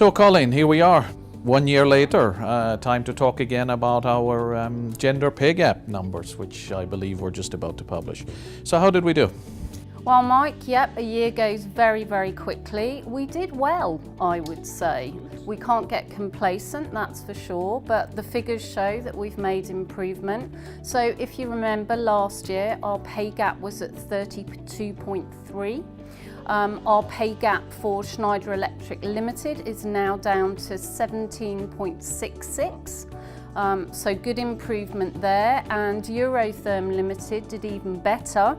So Colleen, here we are, 1 year later, time to talk again about our gender pay gap numbers, which I believe we're just about to publish. So how did we do? Well, Mike, yep, a year goes very, very quickly. We did well, I would say. We can't get complacent, that's for sure, but the figures show that we've made improvement. So if you remember last year, our pay gap was at 32.3. Our pay gap for Schneider Electric Limited is now down to 17.66. So good improvement there, and Eurotherm Limited did even better.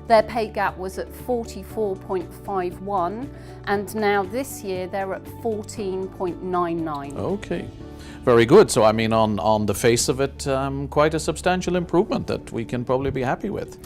Their pay gap was at 44.51, and now this year they're at 14.99. Okay, very good. So I mean, on the face of it, quite a substantial improvement that we can probably be happy with.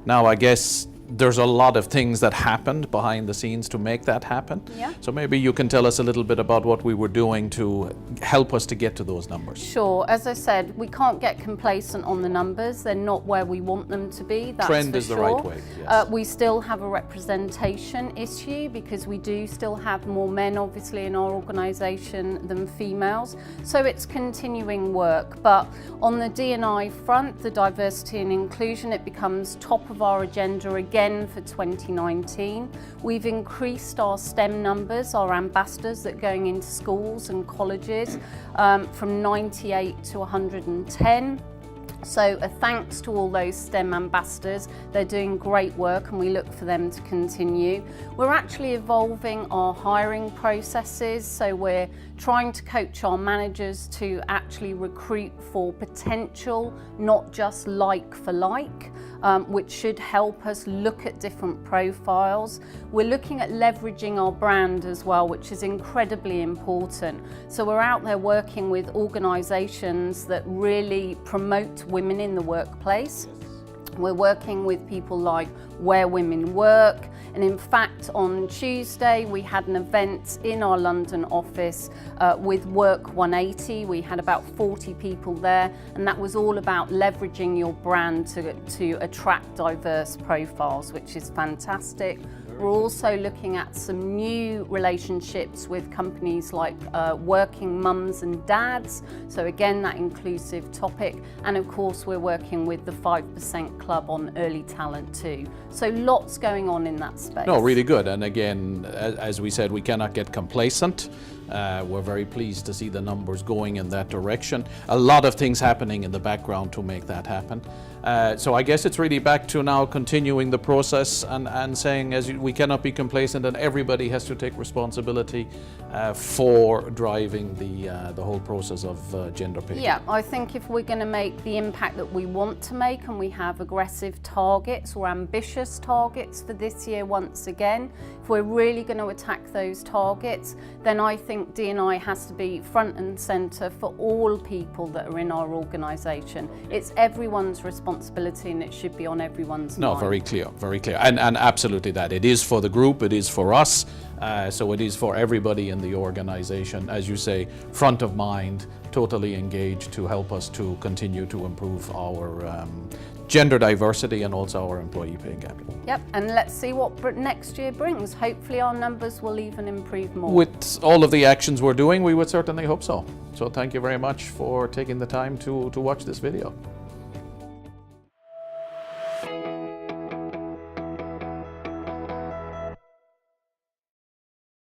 Now, I guess there's a lot of things that happened behind the scenes to make that happen. Yeah. So maybe you can tell us a little bit about what we were doing to help us to get to those numbers. Sure. As I said, we can't get complacent on the numbers. They're not where we want them to be. That's Trend is for the sure. right way. Yes. We still have a representation issue because we do still have more men, obviously, in our organisation than females. So it's continuing work. But on the D&I front, the diversity and inclusion, it becomes top of our agenda again for 2019. We've increased our STEM numbers, our ambassadors that are going into schools and colleges, from 98 to 110. So a thanks to all those STEM ambassadors. They're doing great work and we look for them to continue. We're actually evolving our hiring processes, so we're trying to coach our managers to actually recruit for potential, not just like for like, which should help us look at different profiles. We're looking at leveraging our brand as well, which is incredibly important. So we're out there working with organisations that really promote women in the workplace. We're working with people like Where Women Work, and in fact on Tuesday we had an event in our London office with Work 180. We had about 40 people there, and that was all about leveraging your brand to attract diverse profiles, which is fantastic. We're also looking at some new relationships with companies like Working Mums and Dads, so again that inclusive topic, and of course we're working with the 5% Club on early talent too. So lots going on in that space. No, really good. And again, as we said, we cannot get complacent. We're very pleased to see the numbers going in that direction. A lot of things happening in the background to make that happen. So I guess it's really back to now continuing the process and saying we cannot be complacent, and everybody has to take responsibility for driving the whole process of gender pay. Yeah, I think if we're going to make the impact that we want to make, and we have aggressive targets or ambitious targets for this year once again, if we're really going to attack those targets, then I think D&I has to be front and centre for all people that are in our organisation. It's everyone's responsibility and it should be on everyone's mind. No, very clear, very clear. And absolutely that. It is for the group, it is for us, so it is for everybody in the organisation. As you say, front of mind, totally engaged to help us to continue to improve our gender diversity and also our employee pay gap. Yep, and let's see what next year brings. Hopefully our numbers will even improve more. With all of the actions we're doing, we would certainly hope so. So thank you very much for taking the time to watch this video.